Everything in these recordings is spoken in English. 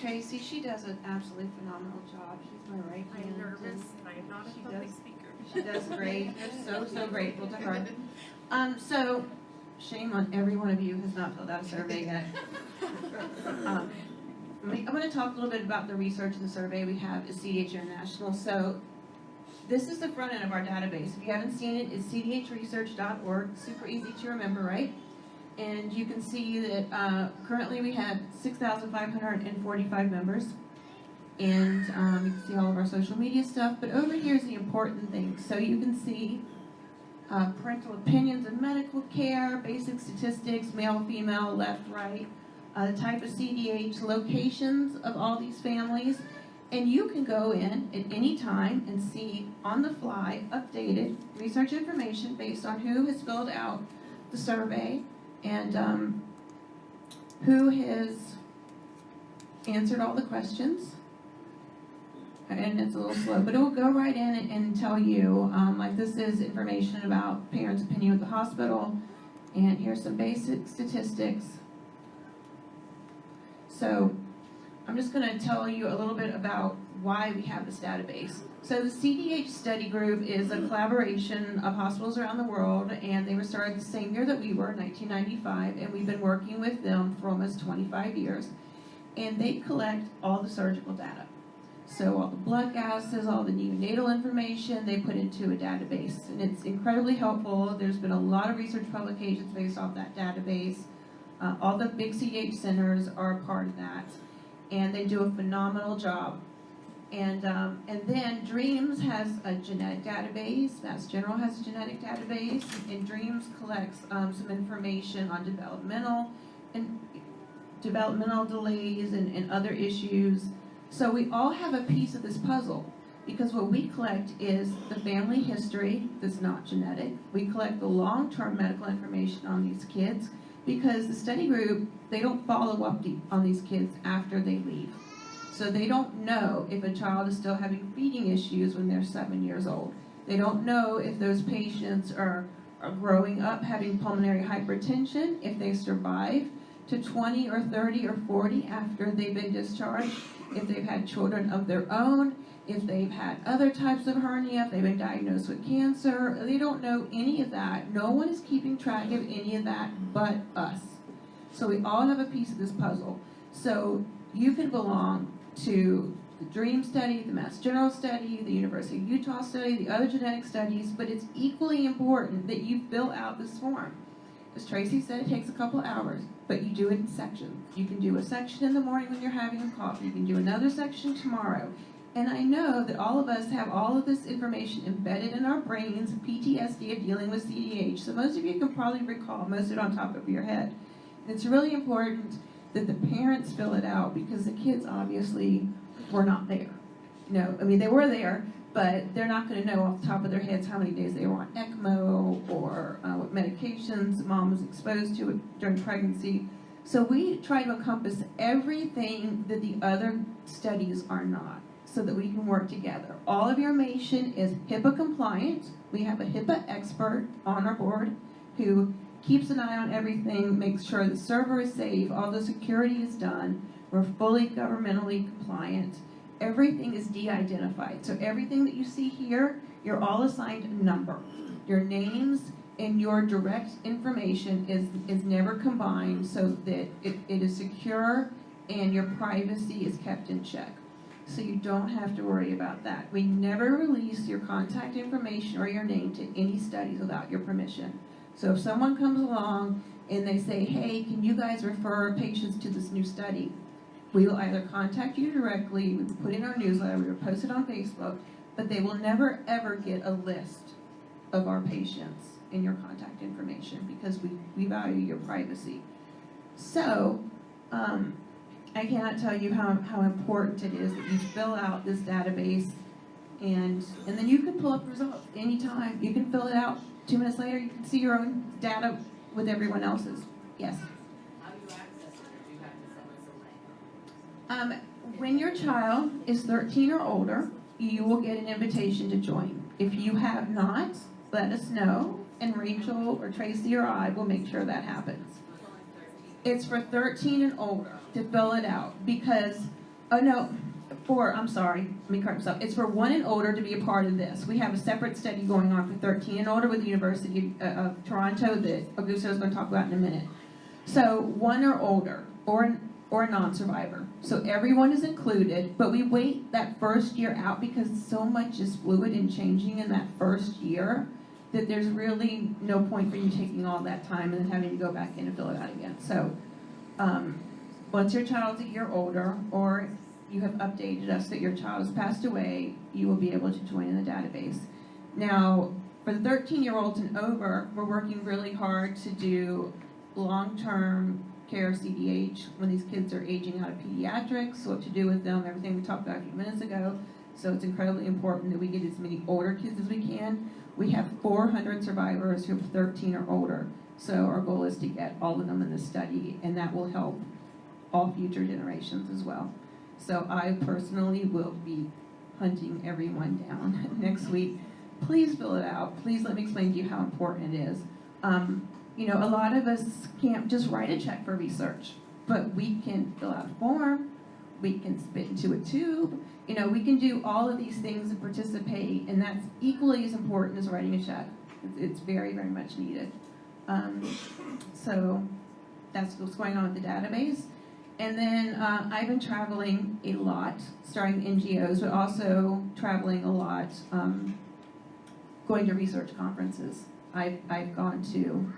Tracy. She does an absolutely phenomenal job. She's my right hand. I'm nervous and I am not a public speaker. She does great. We're so grateful to her. So, shame on every one of you who has not filled out a survey yet. I'm going to talk a little bit about the research and the survey we have at CDH International. So, this is the front end of our database. If you haven't seen it, it's cdhresearch.org. Super easy to remember, right? And you can see that currently we have 6,545 members. And you can see all of our social media stuff. But over here is the important thing. So you can see parental opinions in medical care, basic statistics, male, female, left, right, the type of CDH, locations of all these families. And you can go in at any time and see on the fly updated research information based on who has filled out the survey and who has answered all the questions. And it's a little slow, but it will go right in and tell you, like this is information about parents' opinion at the hospital, and here's some basic statistics. So I'm just going to tell you a little bit about why we have this database. So the CDH study group is a collaboration of hospitals around the world, and they were started the same year that we were, 1995, and we've been working with them for almost 25 years. And they collect all the surgical data. So all the blood gases, all the neonatal information, they put into a database. And it's incredibly helpful. There's been a lot of research publications based off that database. All the big CDH centers are a part of that. And they do a phenomenal job. And then DREAMS has a genetic database. Mass General has a genetic database. And DREAMS collects some information on developmental delays and other issues. So we all have a piece of this puzzle, because what we collect is the family history that's not genetic. We collect the long-term medical information on these kids, because the study group, they don't follow up on these kids after they leave. So they don't know if a child is still having feeding issues when they're 7 years old. They don't know if those patients are growing up having pulmonary hypertension, if they survive to 20 or 30 or 40 after they've been discharged, if they've had children of their own, if they've had other types of hernia, if they've been diagnosed with cancer. They don't know any of that. No one is keeping track of any of that but us. So we all have a piece of this puzzle. So you can belong to the DREAM study, the Mass General study, the University of Utah study, the other genetic studies, but it's equally important that you fill out this form. As Tracy said, it takes a couple hours, but you do it in sections. You can do a section in the morning when you're having a coffee. You can do another section tomorrow. And I know that all of us have all of this information embedded in our brains, PTSD of dealing with CDH. So most of you can probably recall most of it on top of your head. And it's really important that the parents fill it out, because the kids obviously were not there. They were there, but they're not going to know off the top of their heads how many days they were on ECMO or what medications mom was exposed to during pregnancy. So we try to encompass everything that the other studies are not, so that we can work together. All of your information is HIPAA compliant. We have a HIPAA expert on our board who keeps an eye on everything, makes sure the server is safe, all the security is done. We're fully governmentally compliant. Everything is de-identified. So everything that you see here, you're all assigned a number. Your names and your direct information is never combined, so that it is secure and your privacy is kept in check. So you don't have to worry about that. We never release your contact information or your name to any studies without your permission. So if someone comes along and they say, hey, can you guys refer patients to this new study? We will either contact you directly, we will put in our newsletter, we will post it on Facebook, but they will never ever get a list of our patients in your contact information, because we value your privacy. So I cannot tell you how important it is that you fill out this database, and then you can pull up results anytime. You can fill it out. 2 minutes later, you can see your own data with everyone else's. Yes? How do you access it if you have to send us a link? When your child is 13 or older, you will get an invitation to join. If you have not, let us know, and Rachel or Tracy or I will make sure that happens. It's for 13 and older to fill it out, because Oh, no, I'm sorry, let me correct myself. It's for 1 and older to be a part of this. We have a separate study going on for 13 and older with the University of Toronto that Augusto is going to talk about in a minute. So 1 or older, or a non-survivor. So everyone is included, but we wait that first year out because so much is fluid and changing in that first year that there's really no point for you taking all that time and then having to go back in and fill it out again. So once your child's a year older, or you have updated us that your child has passed away, you will be able to join in the database. Now, for the 13-year-olds and over, we're working really hard to do long-term care CDH when these kids are aging out of pediatrics, what to do with them, everything we talked about a few minutes ago. So it's incredibly important that we get as many older kids as we can. We have 400 survivors who are 13 or older. So our goal is to get all of them in this study, and that will help all future generations as well. So I personally will be hunting everyone down next week. Please fill it out. Please let me explain to you how important it is. You know, a lot of us can't just write a check for research, but we can fill out a form, we can spit into a tube, you know, we can do all of these things and participate, and that's equally as important as writing a check. It's very, very much needed. So that's what's going on with the database. And then I've been traveling a lot, starting NGOs, but also traveling a lot, going to research conferences. I've gone to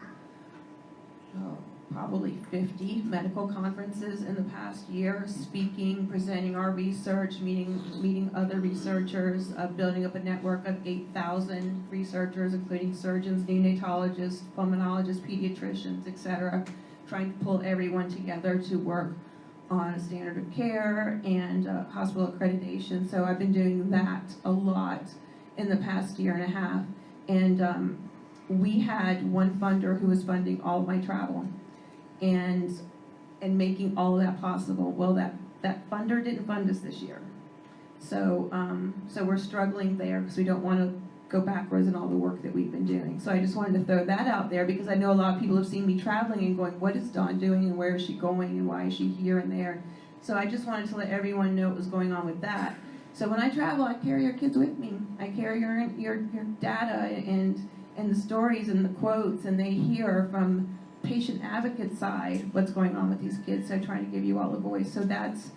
probably 50 medical conferences in the past year, speaking, presenting our research, meeting other researchers, building up a network of 8,000 researchers, including surgeons, neonatologists, pulmonologists, pediatricians, etc., trying to pull everyone together to work on a standard of care and hospital accreditation. So I've been doing that a lot in the past year and a half. And we had one funder who was funding all of my travel and making all of that possible. Well, that funder didn't fund us this year. So we're struggling there because we don't want to go backwards in all the work that we've been doing. So I just wanted to throw that out there because I know a lot of people have seen me traveling and going, what is Dawn doing and where is she going and why is she here and there? So I just wanted to let everyone know what was going on with that. So when I travel, I carry your kids with me. I carry your data and the stories and the quotes, and they hear from patient advocate side what's going on with these kids. So I'm trying to give you all a voice. So that's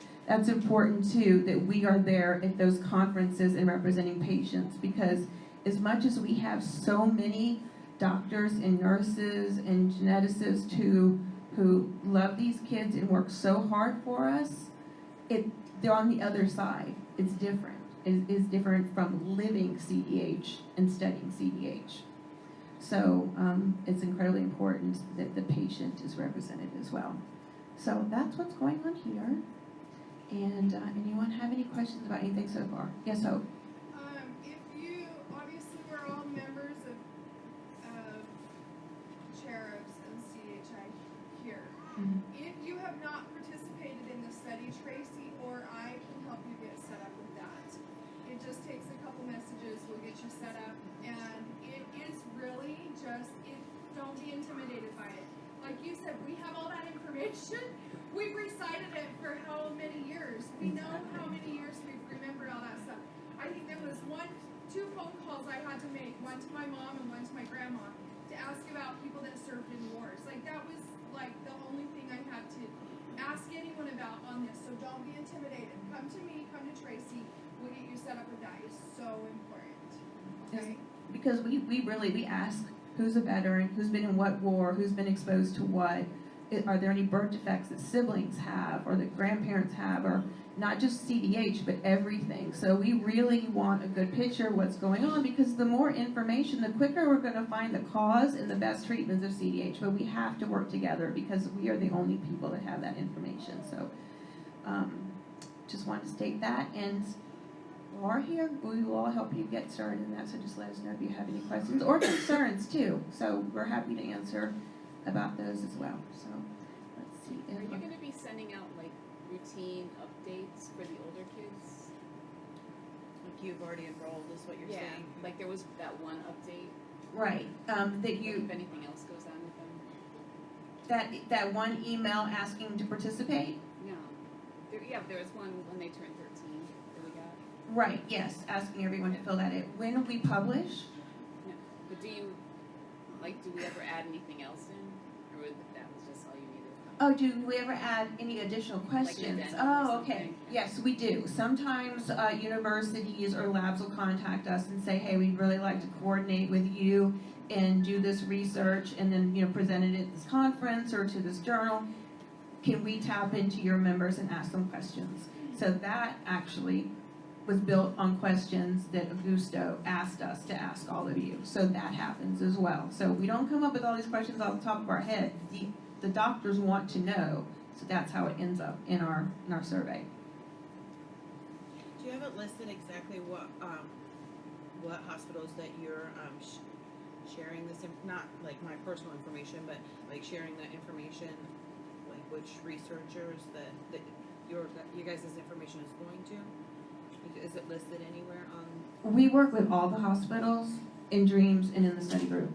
important too, that we are there at those conferences and representing patients, because as much as we have so many doctors and nurses and geneticists who love these kids and work so hard for us, they're on the other side. It's different. It's different from living CDH and studying CDH. So it's incredibly important that the patient is represented as well. So that's what's going on here. And anyone have any questions about anything so far? Yes, Hope. Obviously we're all members of Cherubs and CDHi here. Mm-hmm. If you have not participated in the study, Tracy or I can help you get set up with that. It just takes a couple messages, we'll get you set up, and it is really just, don't be intimidated by it. Like you said, we have all that information. We've recited it for how many years? We know how many years we've remembered all that stuff. I think there was two phone calls I had to make, one to my mom and one to my grandma, to ask about people that served in wars. Like that was like the only thing I had to ask anyone about on this. So don't be intimidated. Come to me, come to Tracy. We'll get you set up with that. It's so important. Okay? Because we ask who's a veteran, who's been in what war, who's been exposed to what. Are there any birth defects that siblings have or that grandparents have, or not just CDH, but everything. So we really want a good picture of what's going on, because the more information, the quicker we're going to find the cause and the best treatments of CDH. But we have to work together because we are the only people that have that information. So just want to state that. And we are here. We will all help you get started in that. So just let us know if you have any questions or concerns too. So we're happy to answer about those as well. So let's see. Are you going to be sending out like routine updates for the older kids? Like you've already enrolled is what you're saying? Like there was that one update. Right. That you. If anything else goes on with them. That one email asking to participate. No, there was one when they turned 13 that we got. Right, yes, asking everyone to fill that in. When we publish, No. But do we ever add anything else in? Or that was just all you needed? oh, do we ever add any additional questions? addendum or Oh, okay. something. Yes, we do. Sometimes universities or labs will contact us and say, hey, we'd really like to coordinate with you and do this research and then, present it at this conference or to this journal. Can we tap into your members and ask them questions? So that actually was built on questions that Augusto asked us to ask all of you. So that happens as well. So we don't come up with all these questions off the top of our head. The doctors want to know, so that's how it ends up in our survey. Do you have it listed exactly what hospitals that you're sharing this, not like my personal information, but like sharing that information, like which researchers that your guys' information is going to? Is it listed anywhere on? We work with all the hospitals in DREAMS and in the study group.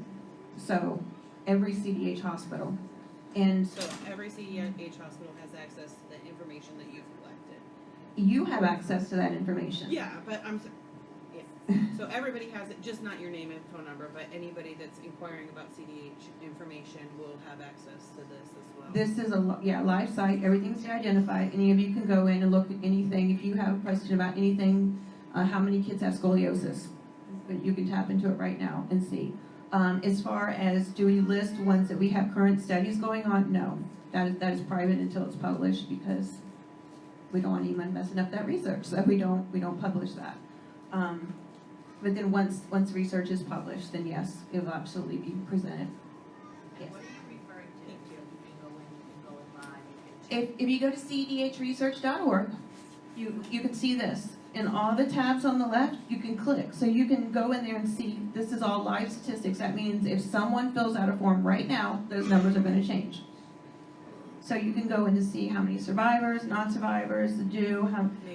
So every CDH hospital. And So every CDH hospital has access to the information that you've collected. you have access to that information. Yeah, but so everybody has it, just not your name and phone number, but anybody that's inquiring about CDH information will have access to this as well. This is a live site. Everything's identified. Any of you can go in and look at anything. If you have a question about anything, how many kids have scoliosis, you can tap into it right now and see. As far as do we list ones that we have current studies going on? No, that is private until it's published because we don't want anyone messing up that research. So we don't publish that. But then once research is published, then yes, it will absolutely be presented. Yes. What are you referring to? You can go in live. If you go to cdhresearch.org, you can see this. In all the tabs on the left, you can click. So you can go in there and see this is all live statistics. That means if someone fills out a form right now, those numbers are going to change. So you can go in to see how many survivors, non-survivors,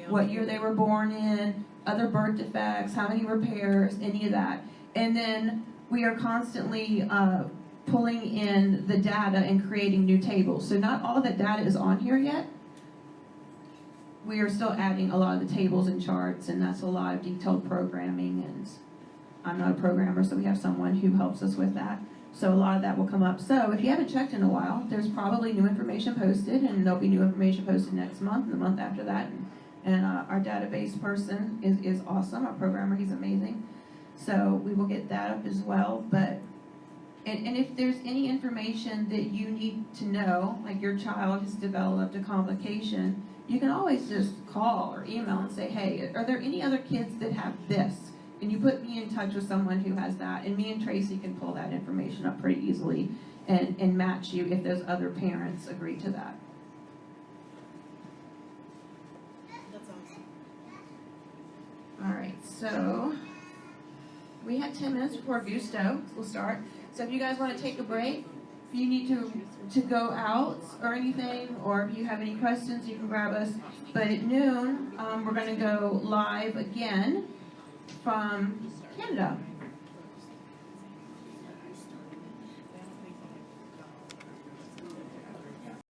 what year they were born in, other birth defects, how many repairs, any of that. And then we are constantly pulling in the data and creating new tables. So not all that data is on here yet. We are still adding a lot of the tables and charts, and that's a lot of detailed programming. And I'm not a programmer, so we have someone who helps us with that. So a lot of that will come up. So if you haven't checked in a while, there's probably new information posted, and there'll be new information posted next month and the month after that. And our database person is awesome. Our programmer, he's amazing. So we will get that up as well. But and if there's any information that you need to know, like your child has developed a complication, you can always just call or email and say, hey, are there any other kids that have this? And you put me in touch with someone who has that, and me and Tracy can pull that information up pretty easily and match you if those other parents agree to that. That's awesome. All right, so we have 10 minutes before Gusto will start. So if you guys want to take a break, if you need to go out or anything, or if you have any questions, you can grab us. But at noon, we're going to go live again from Canada.